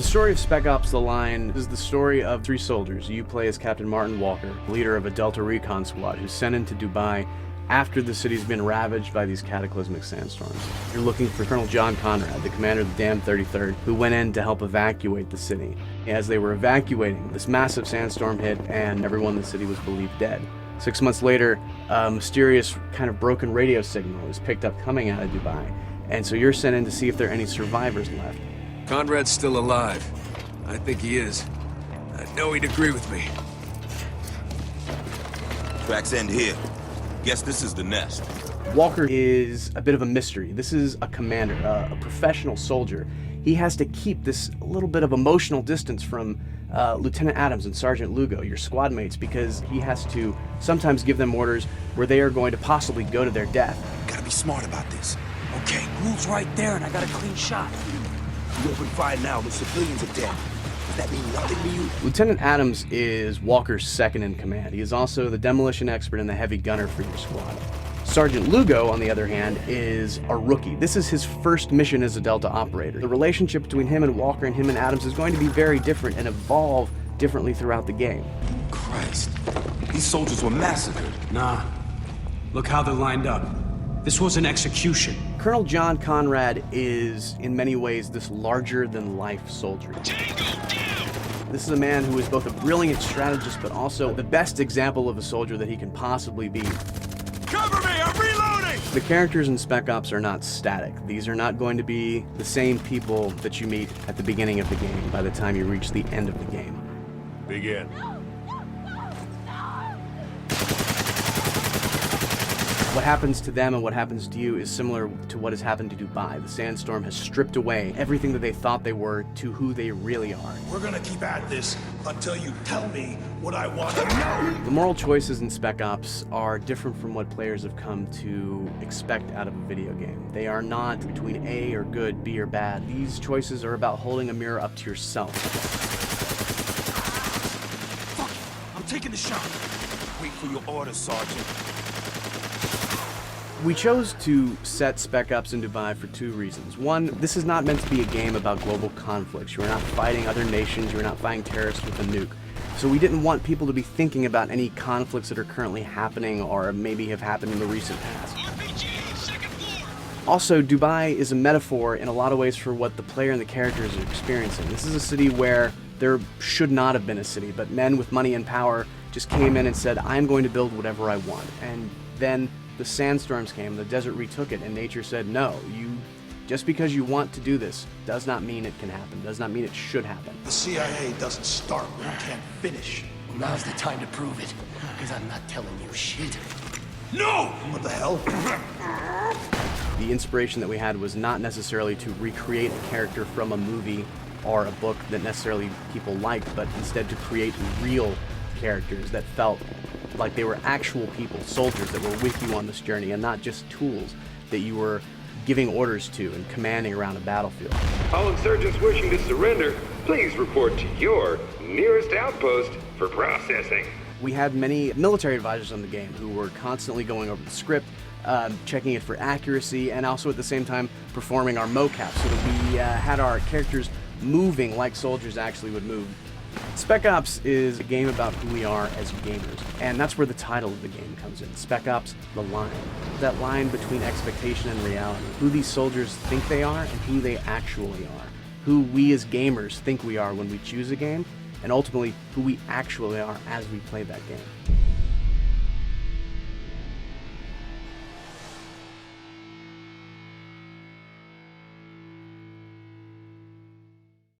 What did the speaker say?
The story of Spec Ops: The Line is the story of 3 soldiers. You play as Captain Martin Walker, leader of a Delta Recon Squad who's sent into Dubai after the city's been ravaged by these cataclysmic sandstorms. You're looking for Colonel John Conrad, the commander of the Damned 33rd, who went in to help evacuate the city. As they were evacuating, this massive sandstorm hit and everyone in the city was believed dead. 6 months later, a mysterious kind of broken radio signal is picked up coming out of Dubai, and so you're sent in to see if there are any survivors left. Conrad's still alive. I think he is. I know he'd agree with me. Tracks end here. Guess this is the nest. Walker is a bit of a mystery. This is a commander, a professional soldier. He has to keep this little bit of emotional distance from Lieutenant Adams and Sergeant Lugo, your squad mates, because he has to sometimes give them orders where they are going to possibly go to their death. Gotta be smart about this. Okay, Ghoul's right there and I got a clean shot. You open fire now, the civilians are dead. Does that mean nothing to you? Lieutenant Adams is Walker's second in command. He is also the demolition expert and the heavy gunner for your squad. Sergeant Lugo, on the other hand, is a rookie. This is his first mission as a Delta operator. The relationship between him and Walker and him and Adams is going to be very different and evolve differently throughout the game. Christ, these soldiers were massacred. Nah, look how they're lined up. This was an execution. Colonel John Conrad is, in many ways, this larger-than-life soldier. This is a man who is both a brilliant strategist, but also the best example of a soldier that he can possibly be. Cover me! I'm reloading! The characters in Spec Ops are not static. These are not going to be the same people that you meet at the beginning of the game by the time you reach the end of the game. Begin. What happens to them and what happens to you is similar to what has happened to Dubai. The sandstorm has stripped away everything that they thought they were to who they really are. We're gonna keep at this until you tell me what I want to know. The moral choices in Spec Ops are different from what players have come to expect out of a video game. They are not between A or good, B or bad. These choices are about holding a mirror up to yourself. Fuck, I'm taking the shot. Wait for your orders, Sergeant. We chose to set Spec Ops in Dubai for 2 reasons. One, this is not meant to be a game about global conflicts. You are not fighting other nations, you are not fighting terrorists with a nuke. So we didn't want people to be thinking about any conflicts that are currently happening or maybe have happened in the recent past. Also, Dubai is a metaphor in a lot of ways for what the player and the characters are experiencing. This is a city where there should not have been a city, but men with money and power just came in and said, I'm going to build whatever I want. And then the sandstorms came, the desert retook it, and nature said, no, just because you want to do this does not mean it can happen, does not mean it should happen. The CIA doesn't start when you can't finish. Well, now's the time to prove it, because I'm not telling you shit. No! What the hell? The inspiration that we had was not necessarily to recreate a character from a movie or a book that necessarily people liked, but instead to create real characters that felt like they were actual people, soldiers that were with you on this journey and not just tools that you were giving orders to and commanding around a battlefield. All insurgents wishing to surrender, please report to your nearest outpost for processing. We had many military advisors on the game who were constantly going over the script, checking it for accuracy, and also at the same time performing our mocap so that we had our characters moving like soldiers actually would move. Spec Ops is a game about who we are as gamers, and that's where the title of the game comes in. Spec Ops: The Line. That line between expectation and reality. Who these soldiers think they are and who they actually are. Who we as gamers think we are when we choose a game, and ultimately who we actually are as we play that game.